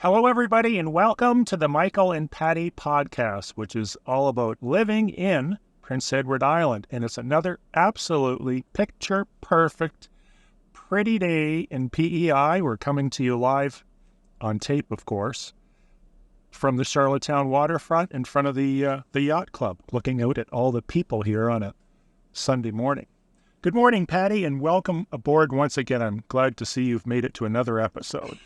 Hello, everybody, and welcome to the Michael and Patty podcast, which is all about living in Prince Edward Island. And it's another absolutely picture-perfect, pretty day in PEI. We're coming to you live on tape, of course, from the Charlottetown waterfront in front of the yacht club, looking out at all the people here on a Sunday morning. Good morning, Patty, and welcome aboard once again. I'm glad to see you've made it to another episode.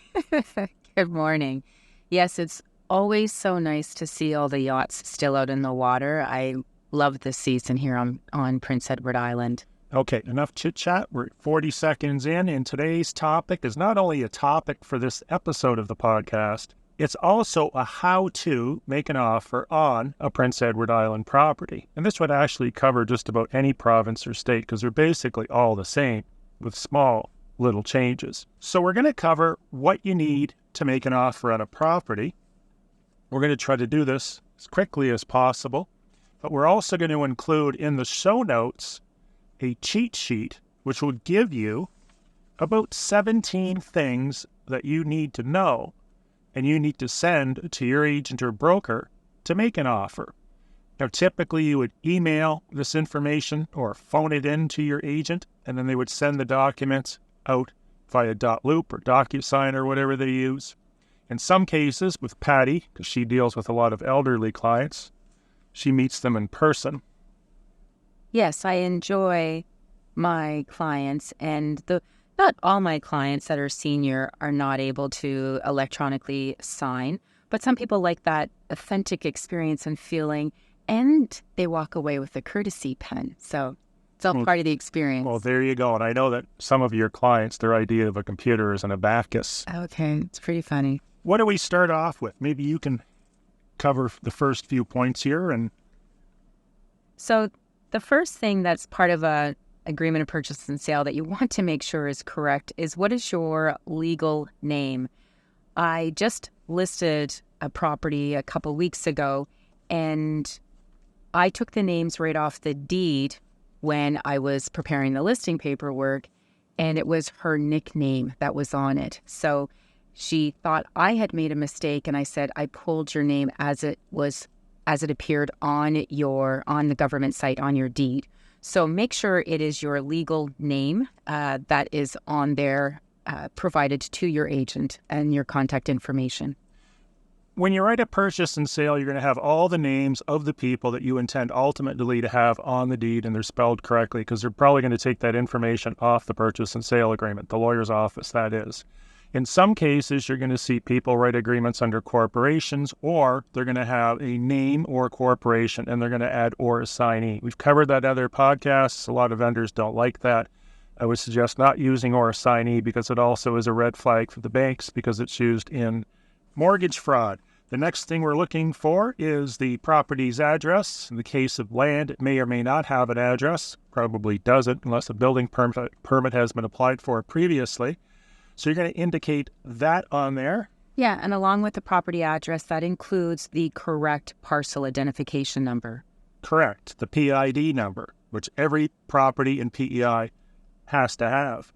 Good morning. Yes, it's always so nice to see all the yachts still out in the water. I love this season here on Prince Edward Island. Okay, enough chit-chat. We're 40 seconds in, and today's topic is not only a topic for this episode of the podcast, it's also a how-to make an offer on a Prince Edward Island property. And this would actually cover just about any province or state because they're basically all the same with small little changes. So we're going to cover what you need to make an offer on a property. We're going to try to do this as quickly as possible, but we're also going to include in the show notes a cheat sheet which will give you about 17 things that you need to know and you need to send to your agent or broker to make an offer. Now, typically you would email this information or phone it in to your agent, and then they would send the documents out via .loop or DocuSign or whatever they use. In some cases, with Patty, because she deals with a lot of elderly clients, she meets them in person. Yes, I enjoy my clients, and not all my clients that are senior are not able to electronically sign, but some people like that authentic experience and feeling, and they walk away with a courtesy pen. So it's all part of the experience. Well, there you go. And I know that some of your clients, their idea of a computer is an abacus. Okay, it's pretty funny. What do we start off with? Maybe you can cover the first few points here. So the first thing that's part of a agreement of purchase and sale that you want to make sure is correct is, what is your legal name? I just listed a property a couple weeks ago, and I took the names right off the deed when I was preparing the listing paperwork, and it was her nickname that was on it. So she thought I had made a mistake, and I said, I pulled your name as it appeared on the government site on your deed. So make sure it is your legal name that is on there, provided to your agent, and your contact information. When you write a purchase and sale, you're going to have all the names of the people that you intend ultimately to have on the deed, and they're spelled correctly because they're probably going to take that information off the purchase and sale agreement, the lawyer's office, that is. In some cases, you're going to see people write agreements under corporations, or they're going to have a name or corporation, and they're going to add or assignee. We've covered that in other podcasts. A lot of vendors don't like that. I would suggest not using or assignee because it also is a red flag for the banks because it's used in mortgage fraud. The next thing we're looking for is the property's address. In the case of land, it may or may not have an address. Probably doesn't unless a building permit has been applied for previously. So you're going to indicate that on there. Yeah, and along with the property address, that includes the correct parcel identification number. Correct. The PID number, which every property in PEI has to have.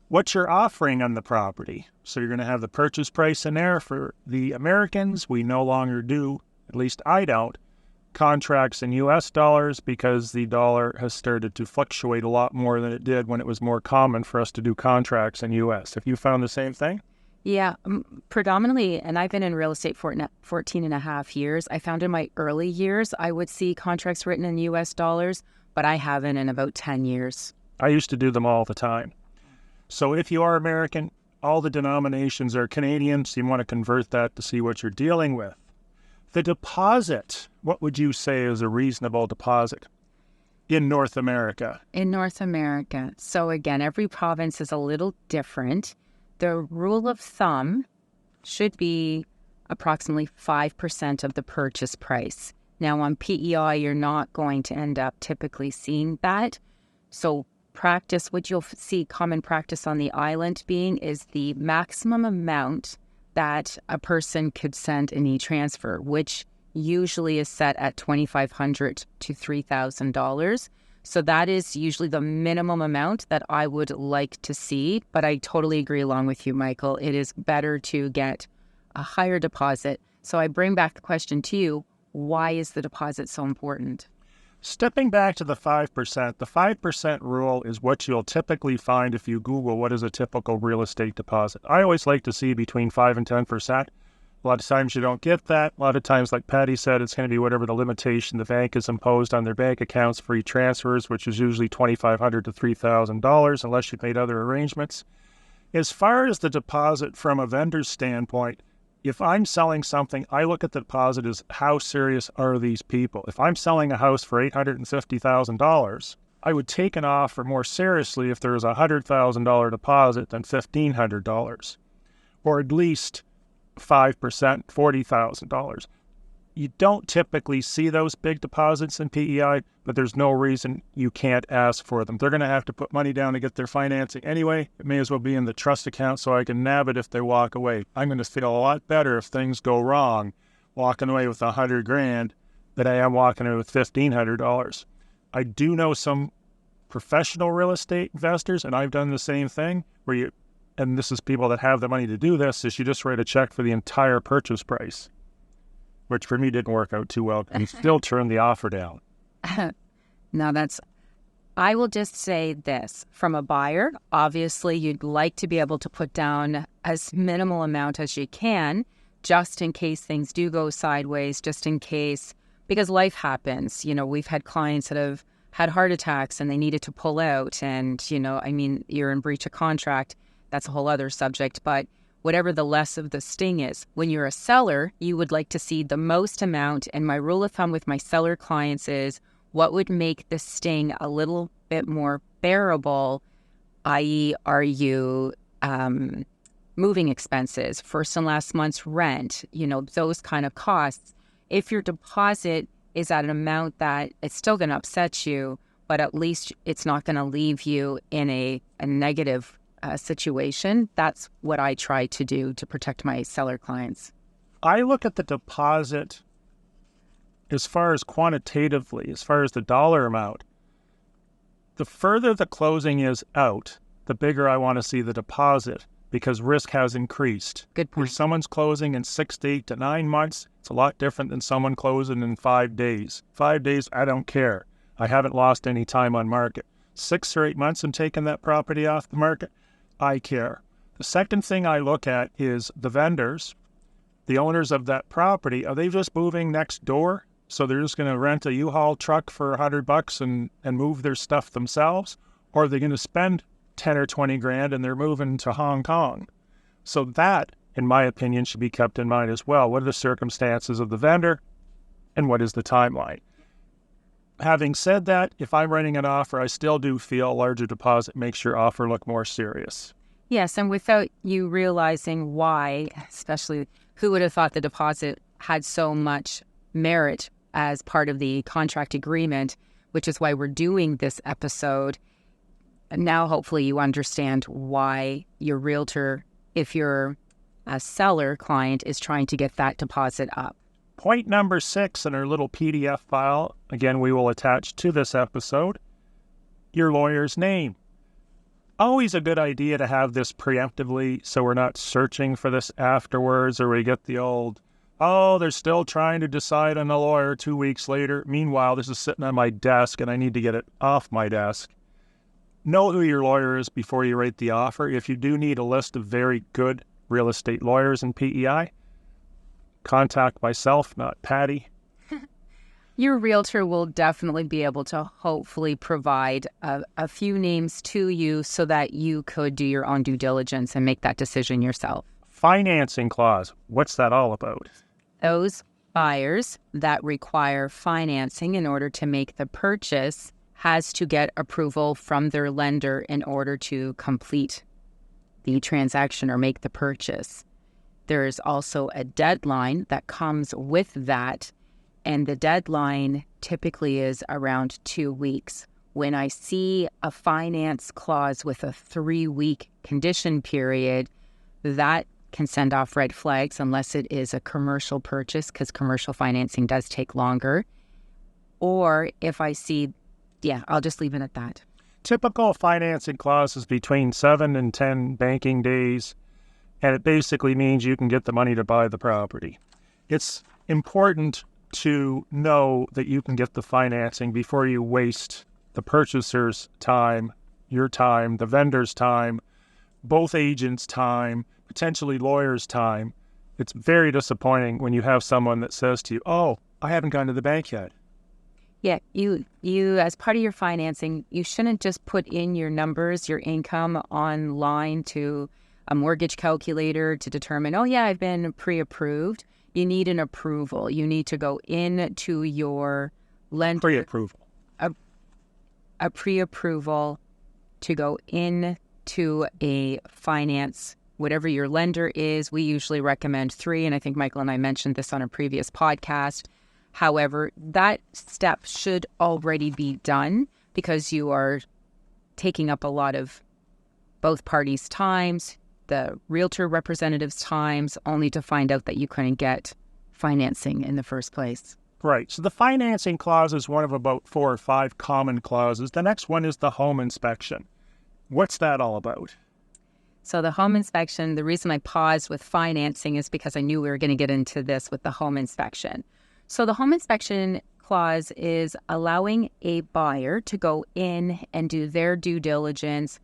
What you're offering on the property. So you're going to have the purchase price in there. For the Americans, we no longer do, at least I don't, contracts in U.S. dollars because the dollar has started to fluctuate a lot more than it did when it was more common for us to do contracts in U.S. Have you found the same thing? Yeah, predominantly, and I've been in real estate for 14 and a half years. I found in my early years I would see contracts written in U.S. dollars, but I haven't in about 10 years. I used to do them all the time. So if you are American, all the denominations are Canadian, so you want to convert that to see what you're dealing with. The deposit, what would you say is a reasonable deposit in North America? In North America. So again, every province is a little different. The rule of thumb should be approximately 5% of the purchase price. Now on PEI, you're not going to end up typically seeing that. So practice, what you'll see common practice on the island being is the maximum amount that a person could send in e-transfer, which usually is set at $2,500 to $3,000. So that is usually the minimum amount that I would like to see. But I totally agree along with you, Michael. It is better to get a higher deposit. So I bring back the question to you, why is the deposit so important? Stepping back to the 5%, the 5% rule is what you'll typically find if you Google what is a typical real estate deposit. I always like to see between 5 and 10%. A lot of times you don't get that. A lot of times, like Patty said, it's going to be whatever the limitation the bank has imposed on their bank accounts for e-transfers, which is usually $2,500 to $3,000 unless you've made other arrangements. As far as the deposit from a vendor's standpoint, if I'm selling something, I look at the deposit as how serious are these people? If I'm selling a house for $850,000, I would take an offer more seriously if there was a $100,000 deposit than $1,500, or at least 5%, $40,000. You don't typically see those big deposits in PEI, but there's no reason you can't ask for them. They're going to have to put money down to get their financing anyway. It may as well be in the trust account so I can nab it if they walk away. I'm going to feel a lot better if things go wrong walking away with $100,000 than I am walking away with $1,500. I do know some professional real estate investors, and I've done the same thing, where and this is people that have the money to do this, is you just write a check for the entire purchase price, which for me didn't work out too well. And still turned the offer down. Now I will just say this. From a buyer, obviously you'd like to be able to put down as minimal amount as you can, just in case things do go sideways, just in case, because life happens. We've had clients that have had heart attacks and they needed to pull out. And, you're in breach of contract. That's a whole other subject. But whatever the less of the sting is. When you're a seller, you would like to see the most amount. And my rule of thumb with my seller clients is what would make the sting a little bit more bearable, i.e. are you moving expenses, first and last month's rent, those kind of costs. If your deposit is at an amount that it's still going to upset you, but at least it's not going to leave you in a negative situation. That's what I try to do to protect my seller clients. I look at the deposit as far as quantitatively, as far as the dollar amount. The further the closing is out, the bigger I want to see the deposit, because risk has increased. Good point. If someone's closing in 6 to 8 to 9 months, it's a lot different than someone closing in 5 days. 5 days, I don't care. I haven't lost any time on market. 6 or 8 months and taking that property off the market, I care. The second thing I look at is the vendors, the owners of that property. Are they just moving next door? So they're just going to rent a U-Haul truck for $100 and move their stuff themselves? Or are they going to spend 10 or 20 grand and they're moving to Hong Kong? So that, in my opinion, should be kept in mind as well. What are the circumstances of the vendor and what is the timeline? Having said that, if I'm writing an offer, I still do feel a larger deposit makes your offer look more serious. Yes, and without you realizing why, especially who would have thought the deposit had so much merit as part of the contract agreement, which is why we're doing this episode. And now hopefully you understand why your realtor, if you're a seller client, is trying to get that deposit up. Point number 6 in our little PDF file, again, we will attach to this episode, your lawyer's name. Always a good idea to have this preemptively so we're not searching for this afterwards, or we get the old, they're still trying to decide on a lawyer 2 weeks later. Meanwhile, this is sitting on my desk and I need to get it off my desk. Know who your lawyer is before you write the offer. If you do need a list of very good real estate lawyers in PEI, contact myself, not Patty. Your realtor will definitely be able to hopefully provide a few names to you so that you could do your own due diligence and make that decision yourself. Financing clause, what's that all about? Those buyers that require financing in order to make the purchase has to get approval from their lender in order to complete the transaction or make the purchase. There is also a deadline that comes with that, and the deadline typically is around 2 weeks. When I see a finance clause with a 3-week condition period, that can send off red flags unless it is a commercial purchase, because commercial financing does take longer. Or if I see, I'll just leave it at that. Typical financing clauses between 7 and 10 banking days. and it basically means you can get the money to buy the property. It's important to know that you can get the financing before you waste the purchaser's time, your time, the vendor's time, both agents' time, potentially lawyers' time. It's very disappointing when you have someone that says to you, "Oh, I haven't gone to the bank yet." Yeah, you as part of your financing, you shouldn't just put in your numbers, your income online to a mortgage calculator to determine, oh yeah, I've been pre-approved. You need an approval. You need to go into your lender. Pre-approval. A pre-approval to go into a finance, whatever your lender is. We usually recommend 3, and I think Michael and I mentioned this on a previous podcast. However, that step should already be done because you are taking up a lot of both parties' times, the realtor representative's times, only to find out that you couldn't get financing in the first place. Right. So the financing clause is one of about 4 or 5 common clauses. The next one is the home inspection. What's that all about? So the home inspection, the reason I paused with financing is because I knew we were going to get into this with the home inspection. So the home inspection clause is allowing a buyer to go in and do their due diligence,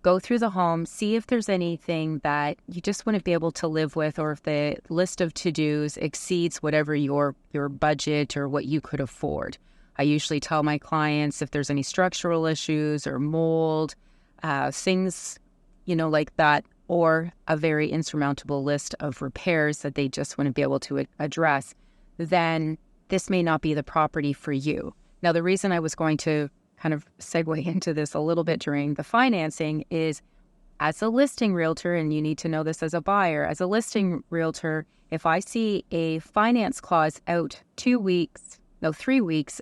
go through the home, see if there's anything that you just wouldn't be able to live with, or if the list of to-dos exceeds whatever your budget or what you could afford. I usually tell my clients if there's any structural issues or mold, things, like that, or a very insurmountable list of repairs that they just wouldn't be able to address, then this may not be the property for you. Now, the reason I was going to kind of segue into this a little bit during the financing is, as a listing realtor, and you need to know this as a buyer, as a listing realtor, if I see a finance clause out 3 weeks,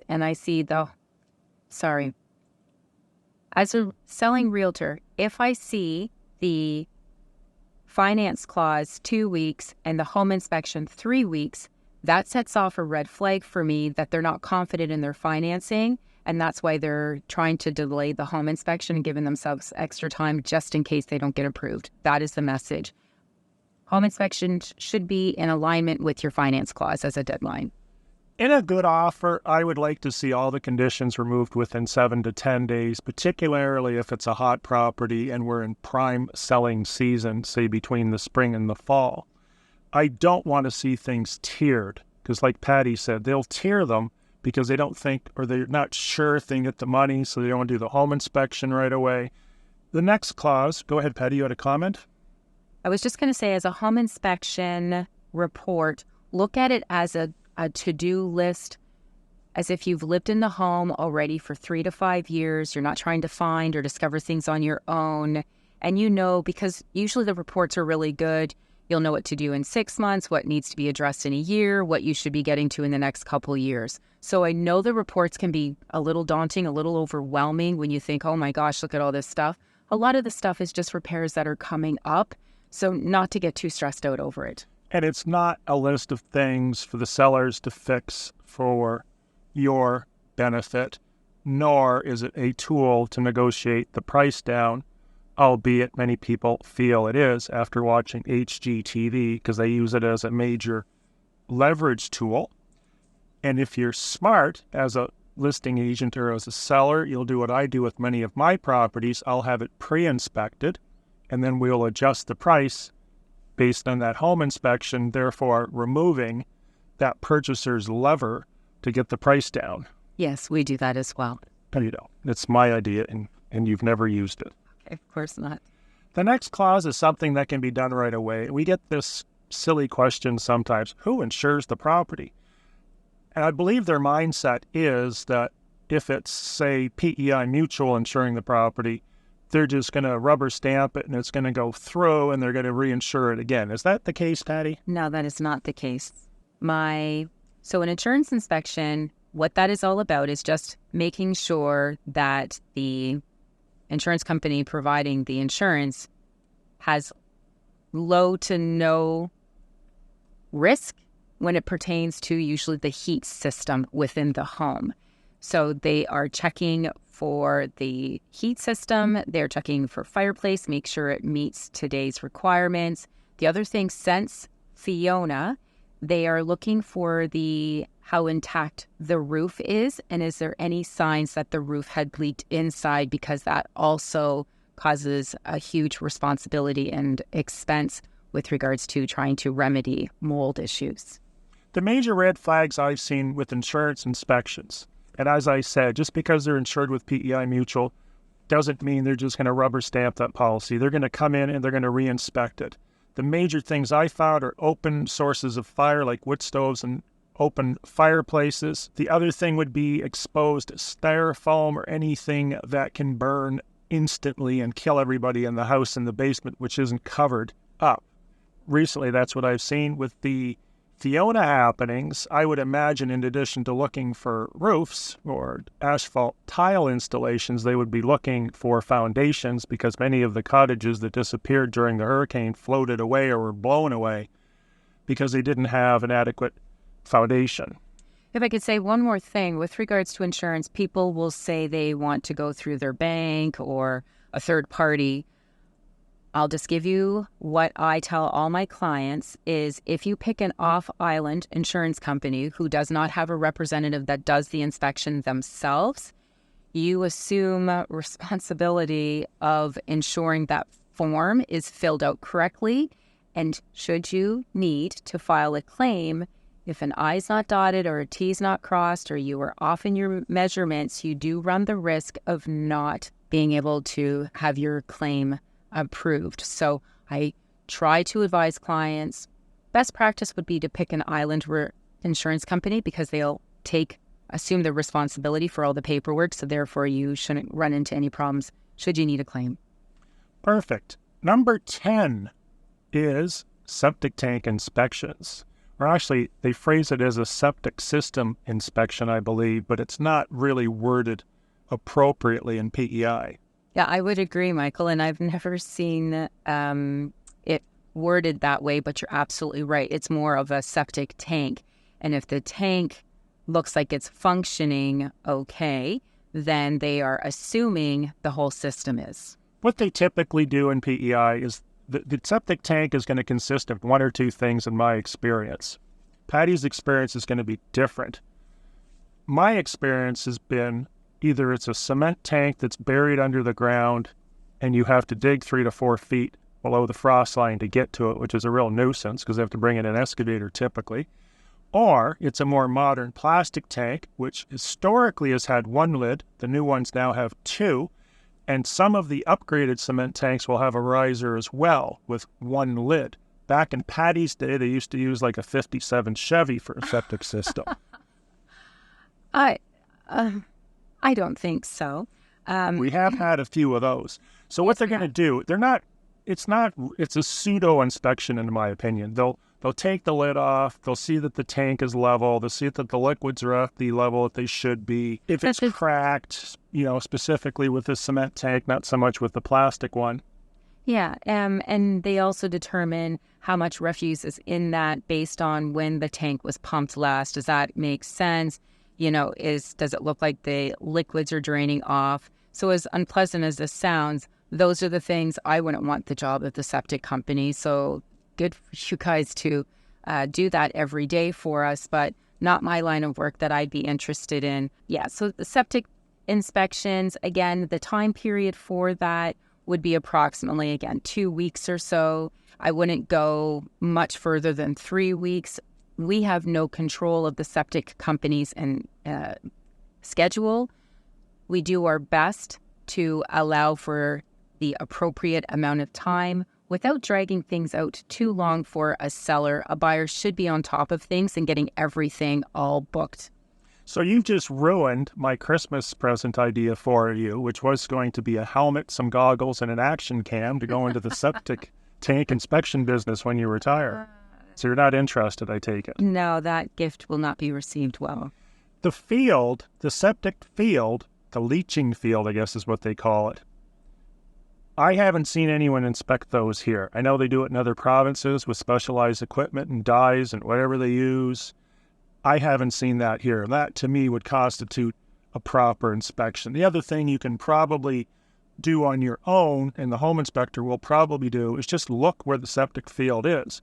and I see as a selling realtor, if I see the finance clause 2 weeks and the home inspection 3 weeks, that sets off a red flag for me that they're not confident in their financing, and that's why they're trying to delay the home inspection and giving themselves extra time just in case they don't get approved. That is the message. Home inspection should be in alignment with your finance clause as a deadline. In a good offer, I would like to see all the conditions removed within 7 to 10 days, particularly if it's a hot property and we're in prime selling season, say between the spring and the fall. I don't want to see things tiered because, like Patty said, they'll tier them because they don't think, or they're not sure if they can get the money, so they don't want to do the home inspection right away. The next clause, go ahead, Patty, you had a comment? I was just going to say, as a home inspection report, look at it as a to-do list, as if you've lived in the home already for 3 to 5 years. You're not trying to find or discover things on your own. And because usually the reports are really good, you'll know what to do in 6 months, what needs to be addressed in a year, what you should be getting to in the next couple years. So I know the reports can be a little daunting, a little overwhelming when you think, oh my gosh, look at all this stuff. A lot of the stuff is just repairs that are coming up, so not to get too stressed out over it. And it's not a list of things for the sellers to fix for your benefit, nor is it a tool to negotiate the price down, albeit many people feel it is after watching HGTV because they use it as a major leverage tool. And if you're smart as a listing agent or as a seller, you'll do what I do with many of my properties. I'll have it pre-inspected, and then we'll adjust the price based on that home inspection, therefore removing that purchaser's lever to get the price down. Yes, we do that as well. No, you don't. It's my idea, and you've never used it. Okay, of course not. The next clause is something that can be done right away. We get this silly question sometimes, who insures the property? And I believe their mindset is that if it's, say, PEI Mutual insuring the property, they're just going to rubber stamp it and it's going to go through and they're going to reinsure it again. Is that the case, Patty? No, that is not the case. So an insurance inspection, what that is all about is just making sure that the insurance company providing the insurance has low to no risk when it pertains to usually the heat system within the home. So they are checking for the heat system, they're checking for fireplace, make sure it meets today's requirements. The other thing, since Fiona, they are looking for how intact the roof is, and is there any signs that the roof had leaked inside, because that also causes a huge responsibility and expense with regards to trying to remedy mold issues. The major red flags I've seen with insurance inspections, and as I said, just because they're insured with PEI Mutual doesn't mean they're just going to rubber stamp that policy. They're going to come in and they're going to re-inspect it. The major things I found are open sources of fire like wood stoves and open fireplaces. The other thing would be exposed styrofoam or anything that can burn instantly and kill everybody in the house in the basement, which isn't covered up. Recently, that's what I've seen with the Fiona happenings. I would imagine, in addition to looking for roofs or asphalt tile installations, they would be looking for foundations, because many of the cottages that disappeared during the hurricane floated away or were blown away because they didn't have an adequate foundation. If I could say one more thing with regards to insurance, people will say they want to go through their bank or a third party. I'll just give you what I tell all my clients is, if you pick an off-island insurance company who does not have a representative that does the inspection themselves, you assume responsibility of ensuring that form is filled out correctly. And should you need to file a claim, if an I is not dotted or a T is not crossed, or you are off in your measurements, you do run the risk of not being able to have your claim approved. So I try to advise clients, best practice would be to pick an island insurance company, because they'll assume the responsibility for all the paperwork. So therefore you shouldn't run into any problems should you need a claim. Perfect. Number 10 is septic tank inspections. Or actually, they phrase it as a septic system inspection, I believe, but it's not really worded appropriately in PEI. Yeah, I would agree, Michael, and I've never seen it worded that way, but you're absolutely right. It's more of a septic tank, and if the tank looks like it's functioning okay, then they are assuming the whole system is. What they typically do in PEI is the septic tank is going to consist of one or two things in my experience. Patty's experience is going to be different. My experience has been either it's a cement tank that's buried under the ground and you have to dig 3 to 4 feet below the frost line to get to it, which is a real nuisance because they have to bring in an excavator typically. Or it's a more modern plastic tank, which historically has had one lid. The new ones now have 2. And some of the upgraded cement tanks will have a riser as well with 1 lid. Back in Patty's day, they used to use like a 57 Chevy for a septic system. I don't think so. We have had a few of those. So what they're going to do, it's a pseudo inspection in my opinion. They'll take the lid off. They'll see that the tank is level. They'll see that the liquids are at the level that they should be. If it's cracked, specifically with the cement tank, not so much with the plastic one. Yeah, and they also determine how much refuse is in that based on when the tank was pumped last. Does that make sense? Does it look like the liquids are draining off? So as unpleasant as this sounds, those are the things I wouldn't want the job of the septic company. So good for you guys to do that every day for us, but not my line of work that I'd be interested in. Yeah, so the septic inspections, again, the time period for that would be approximately, again, 2 weeks or so. I wouldn't go much further than 3 weeks. We have no control of the septic companies and schedule. We do our best to allow for the appropriate amount of time without dragging things out too long for a seller. A buyer should be on top of things and getting everything all booked. So you've just ruined my Christmas present idea for you, which was going to be a helmet, some goggles, and an action cam to go into the septic tank inspection business when you retire. So you're not interested, I take it. No, that gift will not be received well. The septic field, the leaching field, I guess is what they call it. I haven't seen anyone inspect those here. I know they do it in other provinces with specialized equipment and dyes and whatever they use. I haven't seen that here. That, to me, would constitute a proper inspection. The other thing you can probably do on your own, and the home inspector will probably do, is just look where the septic field is.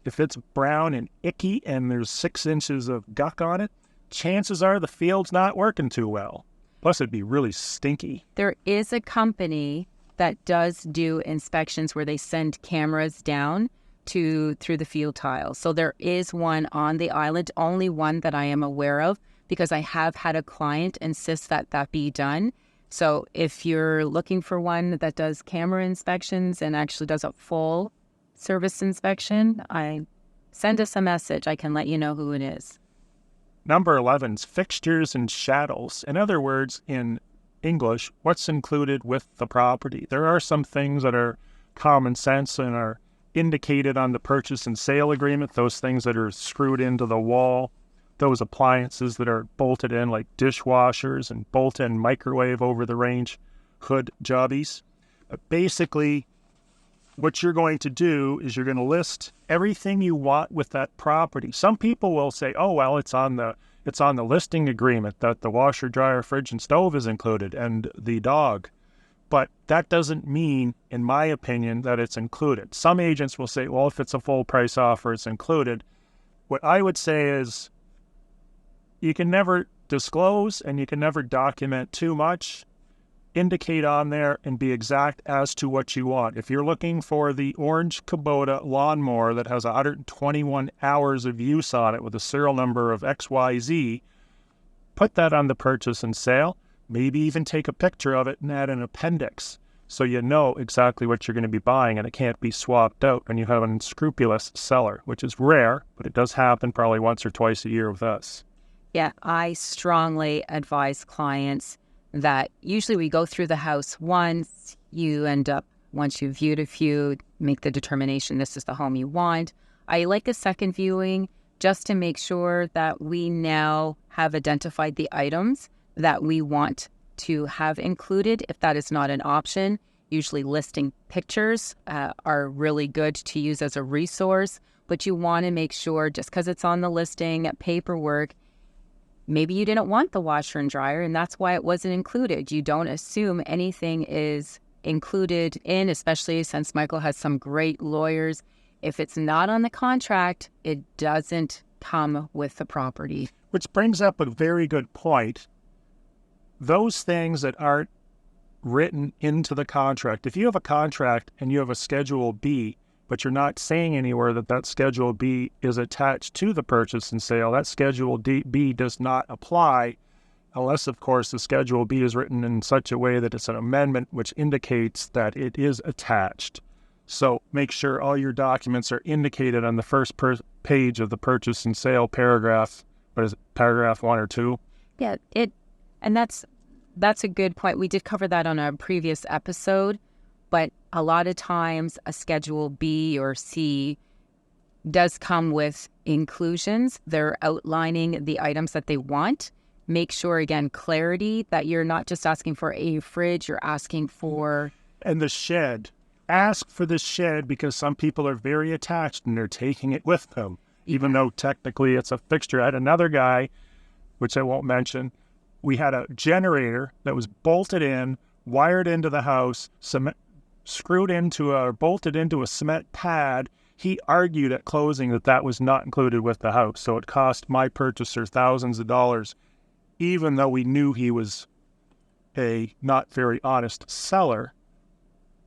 If it's brown and icky and there's 6 inches of guck on it, chances are the field's not working too well. Plus, it'd be really stinky. There is a company that does do inspections where they send cameras down through the field tiles. So there is one on the island, only one that I am aware of, because I have had a client insist that that be done. So if you're looking for one that does camera inspections and actually does a full service inspection, send us a message. I can let you know who it is. Number 11 is fixtures and chattels. In other words, in English, what's included with the property. There are some things that are common sense and are indicated on the purchase and sale agreement, those things that are screwed into the wall, those appliances that are bolted in like dishwashers and bolt-in microwave over-the-range hood jobbies. Basically, what you're going to do is you're going to list everything you want with that property. Some people will say, oh, well, it's on the listing agreement that the washer, dryer, fridge, and stove is included and the dog. But that doesn't mean, in my opinion, that it's included. Some agents will say, well, if it's a full price offer, it's included. What I would say is you can never disclose and you can never document too much. Indicate on there and be exact as to what you want. If you're looking for the orange Kubota lawnmower that has 121 hours of use on it with a serial number of XYZ, put that on the purchase and sale. Maybe even take a picture of it and add an appendix so you know exactly what you're going to be buying and it can't be swapped out when you have an unscrupulous seller, which is rare, but it does happen probably once or twice a year with us. Yeah, I strongly advise clients that usually we go through the house once. You end up, once you've viewed a few, make the determination this is the home you want. I like a second viewing just to make sure that we now have identified the items that we want to have included if that is not an option. Usually listing pictures are really good to use as a resource, but you want to make sure, just because it's on the listing paperwork, maybe you didn't want the washer and dryer, and that's why it wasn't included. You don't assume anything is included in, especially since Michael has some great lawyers. If it's not on the contract, it doesn't come with the property. Which brings up a very good point. Those things that aren't written into the contract, if you have a contract and you have a Schedule B, but you're not saying anywhere that that Schedule B is attached to the purchase and sale, that Schedule B does not apply unless, of course, the Schedule B is written in such a way that it's an amendment which indicates that it is attached. So make sure all your documents are indicated on the first page of the purchase and sale paragraph. What is it, paragraph 1 or 2? Yeah, and that's a good point. We did cover that on a previous episode. But a lot of times a Schedule B or C does come with inclusions. They're outlining the items that they want. Make sure, again, clarity that you're not just asking for a fridge, you're asking for... And the shed. Ask for the shed because some people are very attached and they're taking it with them, even though technically it's a fixture. I had another guy, which I won't mention, we had a generator that was bolted in, wired into the house, bolted into a cement pad. He argued at closing that that was not included with the house. So it cost my purchaser thousands of dollars, even though we knew he was a not very honest seller.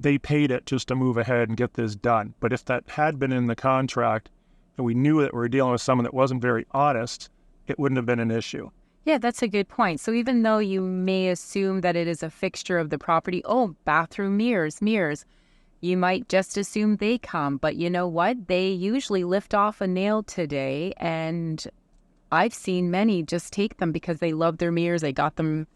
They paid it just to move ahead and get this done. But if that had been in the contract and we knew that we were dealing with someone that wasn't very honest, it wouldn't have been an issue. Yeah, that's a good point. So even though you may assume that it is a fixture of the property, oh, bathroom mirrors, you might just assume they come. But you know what? They usually lift off a nail today, and I've seen many just take them because they love their mirrors. They got them,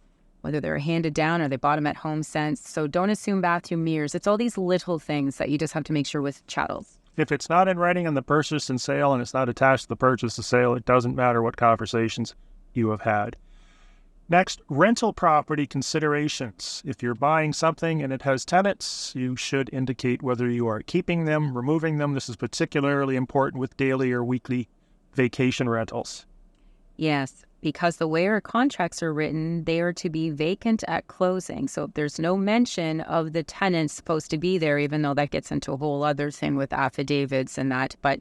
whether they're handed down or they bought them at HomeSense. So don't assume bathroom mirrors. It's all these little things that you just have to make sure with chattels. If it's not in writing on the purchase and sale and it's not attached to the purchase and sale, it doesn't matter what conversations you have had. Next, rental property considerations. If you're buying something and it has tenants, you should indicate whether you are keeping them, removing them. This is particularly important with daily or weekly vacation rentals. Yes. because the way our contracts are written, they are to be vacant at closing. So there's no mention of the tenants supposed to be there, even though that gets into a whole other thing with affidavits and that. But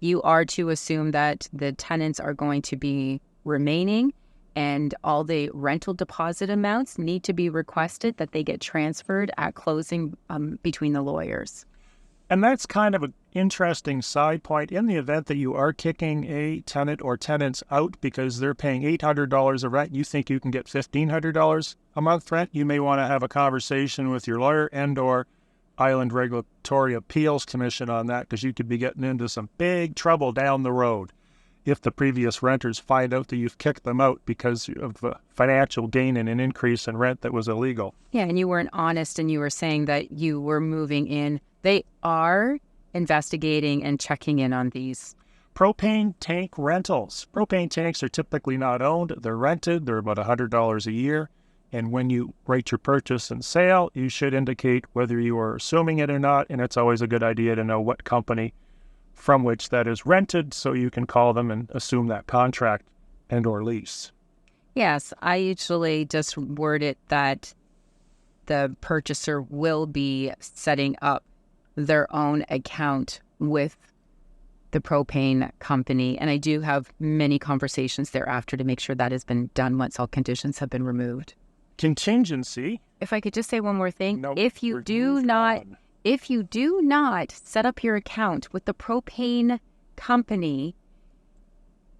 you are to assume that the tenants are going to be remaining, and all the rental deposit amounts need to be requested that they get transferred at closing between the lawyers. And that's kind of an interesting side point. In the event that you are kicking a tenant or tenants out because they're paying $800 of rent, you think you can get $1,500 a month rent, you may want to have a conversation with your lawyer and or Island Regulatory Appeals Commission on that, because you could be getting into some big trouble down the road if the previous renters find out that you've kicked them out because of financial gain and an increase in rent that was illegal. Yeah, and you weren't honest, and you were saying that you were moving in. They are investigating and checking in on these. Propane tank rentals. Propane tanks are typically not owned. They're rented. They're about $100 a year. And when you write your purchase and sale, you should indicate whether you are assuming it or not. And it's always a good idea to know what company from which that is rented, so you can call them and assume that contract and or lease. Yes, I usually just word it that the purchaser will be setting up their own account with the propane company. And I do have many conversations thereafter to make sure that has been done once all conditions have been removed. Contingency. If I could just say one more thing. Nope, if you do not set up your account with the propane company,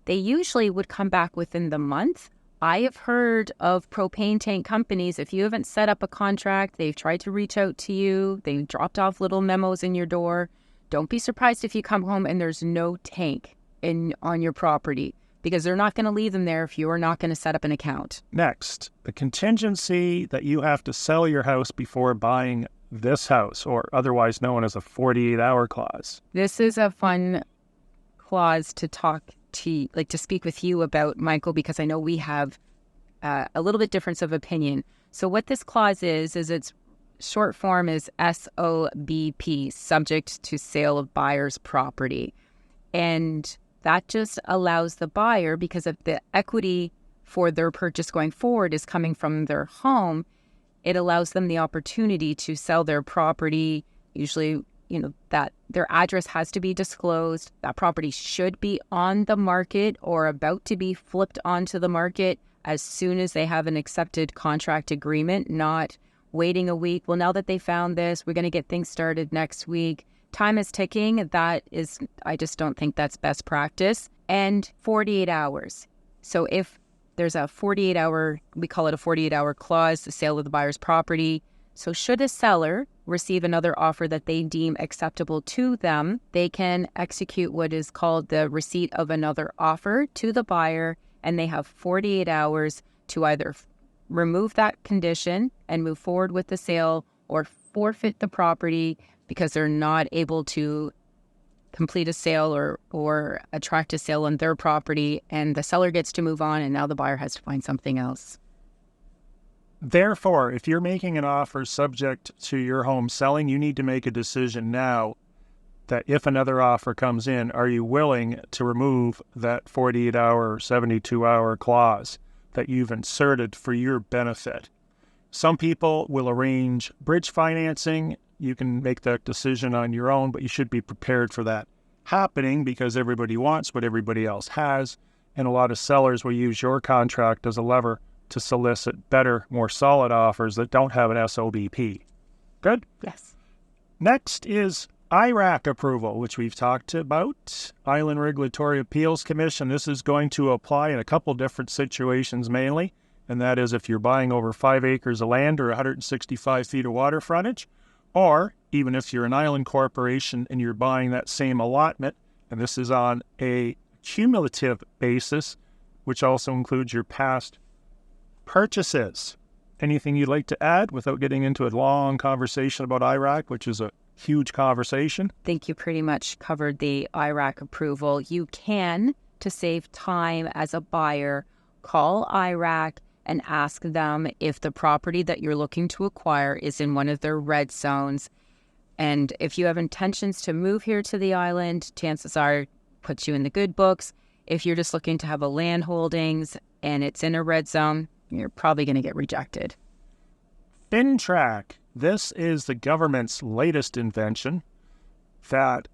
they usually would come back within the month. I have heard of propane tank companies, if you haven't set up a contract, they've tried to reach out to you, they've dropped off little memos in your door. Don't be surprised if you come home and there's no tank on your property, because they're not going to leave them there if you're not going to set up an account. Next, the contingency that you have to sell your house before buying this house, or otherwise known as a 48-hour clause. This is a fun clause to speak with you about, Michael, because I know we have a little bit difference of opinion. So what this clause is its short form is SOBP, subject to sale of buyer's property. And that just allows the buyer, because if the equity for their purchase going forward is coming from their home, it allows them the opportunity to sell their property. Usually, that their address has to be disclosed. That property should be on the market or about to be flipped onto the market as soon as they have an accepted contract agreement, not waiting a week. Well, now that they found this, we're going to get things started next week. Time is ticking. I just don't think that's best practice. And 48 hours. So if there's a 48-hour, we call it a 48-hour clause, the sale of the buyer's property. So should a seller receive another offer that they deem acceptable to them, they can execute what is called the receipt of another offer to the buyer, and they have 48 hours to either remove that condition and move forward with the sale, or forfeit the property because they're not able to complete a sale or attract a sale on their property, and the seller gets to move on, and now the buyer has to find something else. Therefore, if you're making an offer subject to your home selling, you need to make a decision now that if another offer comes in, are you willing to remove that 48-hour or 72-hour clause that you've inserted for your benefit? Some people will arrange bridge financing. You can make that decision on your own, but you should be prepared for that happening, because everybody wants what everybody else has, and a lot of sellers will use your contract as a lever to solicit better, more solid offers that don't have an SOBP. Good? Yes. Next is IRAC approval, which we've talked about. Island Regulatory Appeals Commission. This is going to apply in a couple different situations mainly, and that is if you're buying over 5 acres of land or 165 feet of water frontage, or even if you're an island corporation and you're buying that same allotment, and this is on a cumulative basis, which also includes your past purchases. Anything you'd like to add without getting into a long conversation about IRAC, which is a huge conversation? I think you pretty much covered the IRAC approval. You can, to save time as a buyer, call IRAC and ask them if the property that you're looking to acquire is in one of their red zones. And if you have intentions to move here to the island, chances are it puts you in the good books. If you're just looking to have a land holdings and it's in a red zone, you're probably going to get rejected. FINTRAC. This is the government's latest invention, that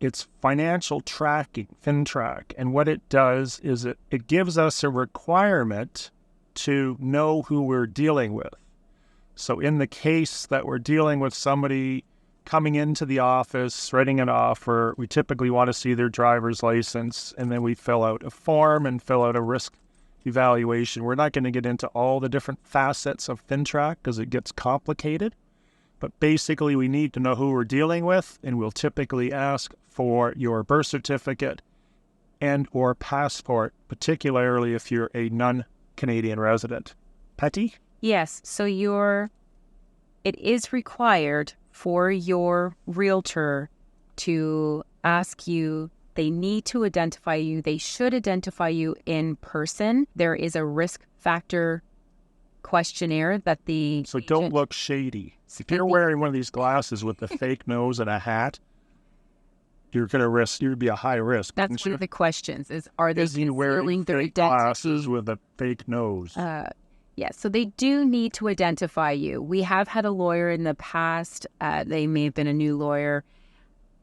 it's financial tracking, FINTRAC. And what it does is it gives us a requirement to know who we're dealing with. So in the case that we're dealing with somebody coming into the office, writing an offer, we typically want to see their driver's license, and then we fill out a form and fill out a risk evaluation. We're not going to get into all the different facets of FINTRAC because it gets complicated. But basically, we need to know who we're dealing with, and we'll typically ask for your birth certificate and or passport, particularly if you're a non-Canadian resident. Patty? Yes, so it is required for your realtor to ask you. They need to identify you. They should identify you in person. There is a risk factor questionnaire that the So don't look shady. If you're wearing one of these glasses with a fake nose and a hat, you'd be a high risk. That's one of the questions is, are they wearing their fake glasses with a fake nose? Yeah, so they do need to identify you. We have had a lawyer in the past, they may have been a new lawyer,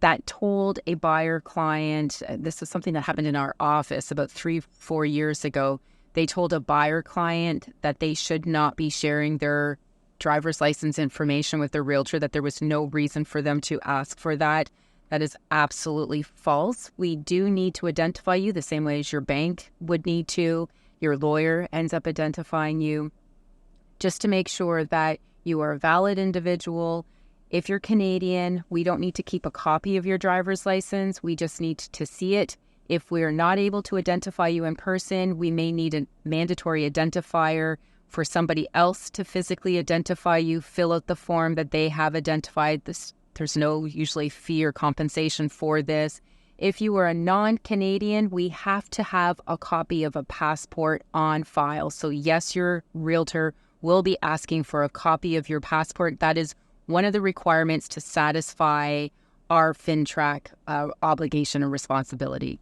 that told a buyer client, this is something that happened in our office about 3-4 years ago. They told a buyer client that they should not be sharing their driver's license information with their realtor, that there was no reason for them to ask for that. That is absolutely false. We do need to identify you the same way as your bank would need to. Your lawyer ends up identifying you just to make sure that you are a valid individual. If you're Canadian, we don't need to keep a copy of your driver's license. We just need to see it. If we're not able to identify you in person, we may need a mandatory identifier for somebody else to physically identify you, fill out the form that they have identified. There's no usually fee or compensation for this. If you are a non-Canadian, we have to have a copy of a passport on file. So yes, your realtor will be asking for a copy of your passport. That is one of the requirements to satisfy our FINTRAC obligation and responsibility.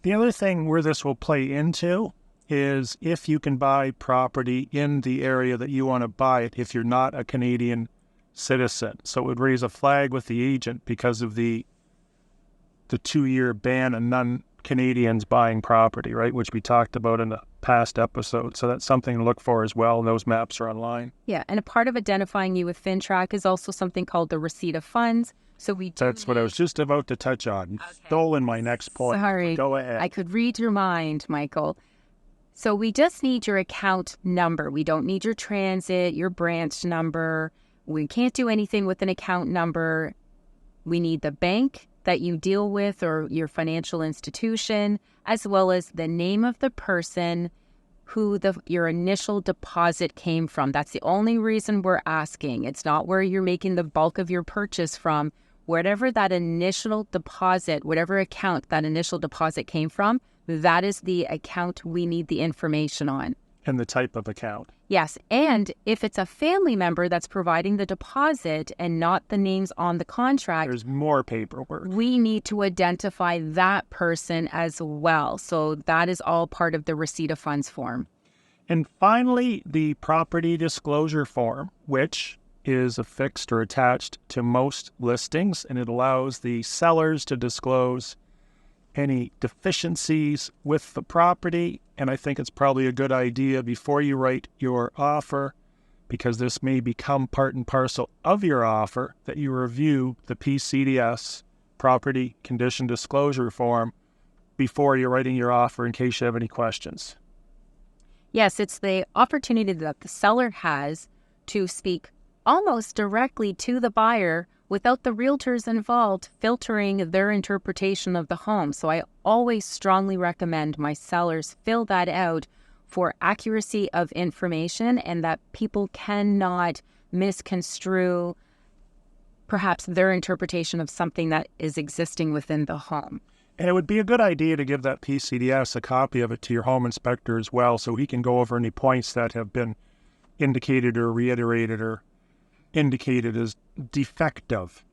The other thing where this will play into is if you can buy property in the area that you want to buy it if you're not a Canadian citizen. So it would raise a flag with the agent because of the 2-year ban on non-Canadians buying property, right, which we talked about in the past episode. So that's something to look for as well, and those maps are online. Yeah, and a part of identifying you with FINTRAC is also something called the receipt of funds. So That's what I was just about to touch on. You've stolen my next point. Sorry. Go ahead. I could read your mind, Michael. So we just need your account number. We don't need your transit, your branch number. We can't do anything with an account number. We need the bank that you deal with or your financial institution, as well as the name of the person who your initial deposit came from. That's the only reason we're asking. It's not where you're making the bulk of your purchase from. Whatever that initial deposit, whatever account that initial deposit came from, that is the account we need the information on. And the type of account. Yes, and if it's a family member that's providing the deposit and not the names on the contract, there's more paperwork. We need to identify that person as well. So that is all part of the receipt of funds form. And finally, the property disclosure form, which is affixed or attached to most listings, and it allows the sellers to disclose any deficiencies with the property. And I think it's probably a good idea before you write your offer, because this may become part and parcel of your offer, that you review the PCDS, Property Condition Disclosure Form, before you're writing your offer in case you have any questions. Yes, it's the opportunity that the seller has to speak almost directly to the buyer without the realtors involved filtering their interpretation of the home. So I always strongly recommend my sellers fill that out for accuracy of information and that people cannot misconstrue perhaps their interpretation of something that is existing within the home. And it would be a good idea to give that PCDS a copy of it to your home inspector as well, so he can go over any points that have been indicated or reiterated or indicated as defective.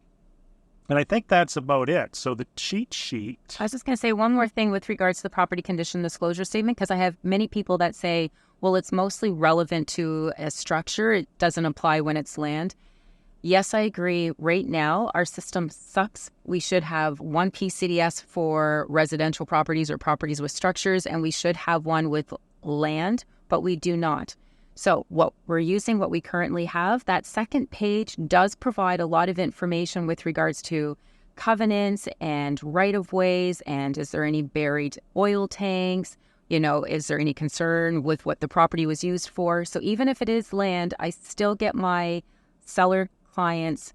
And I think that's about it. So the cheat sheet. I was just going to say one more thing with regards to the property condition disclosure statement, because I have many people that say, well, it's mostly relevant to a structure. It doesn't apply when it's land. Yes, I agree. Right now, our system sucks. We should have one PCDS for residential properties or properties with structures, and we should have one with land, but we do not. So what we're using, what we currently have, that second page does provide a lot of information with regards to covenants and right-of-ways, and is there any buried oil tanks? Is there any concern with what the property was used for? So even if it is land, I still get my seller clients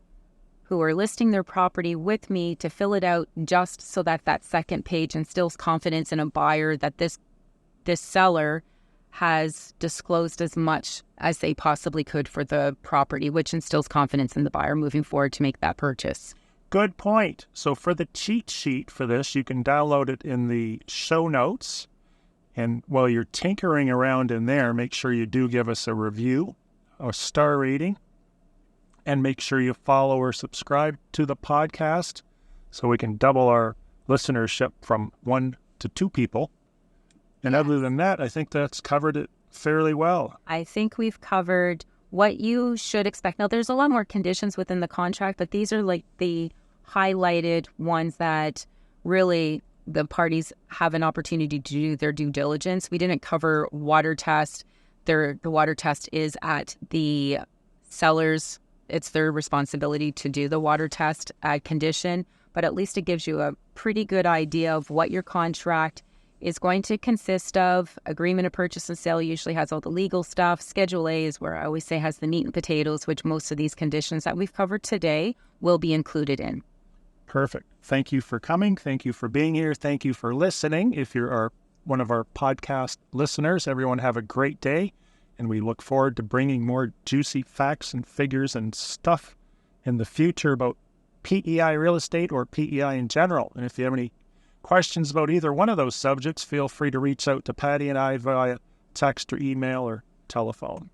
who are listing their property with me to fill it out just so that that second page instills confidence in a buyer that this seller has disclosed as much as they possibly could for the property, which instills confidence in the buyer moving forward to make that purchase. Good point. So for the cheat sheet for this, you can download it in the show notes. And while you're tinkering around in there, make sure you do give us a review, a star rating, and make sure you follow or subscribe to the podcast so we can double our listenership from 1 to 2 people. And other than that, I think that's covered it fairly well. I think we've covered what you should expect. Now, there's a lot more conditions within the contract, but these are like the highlighted ones that really the parties have an opportunity to do their due diligence. We didn't cover water test. The water test is at the sellers. It's their responsibility to do the water test at condition, but at least it gives you a pretty good idea of what your contract is going to consist of. Agreement of purchase and sale usually has all the legal stuff. Schedule A is where I always say has the meat and potatoes, which most of these conditions that we've covered today will be included in. Perfect. Thank you for coming. Thank you for being here. Thank you for listening. If you're one of our podcast listeners, everyone have a great day. And we look forward to bringing more juicy facts and figures and stuff in the future about PEI real estate or PEI in general. And if you have any questions about either one of those subjects, feel free to reach out to Patty and I via text or email or telephone.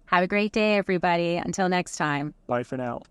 Have a great day, everybody. Until next time. Bye for now.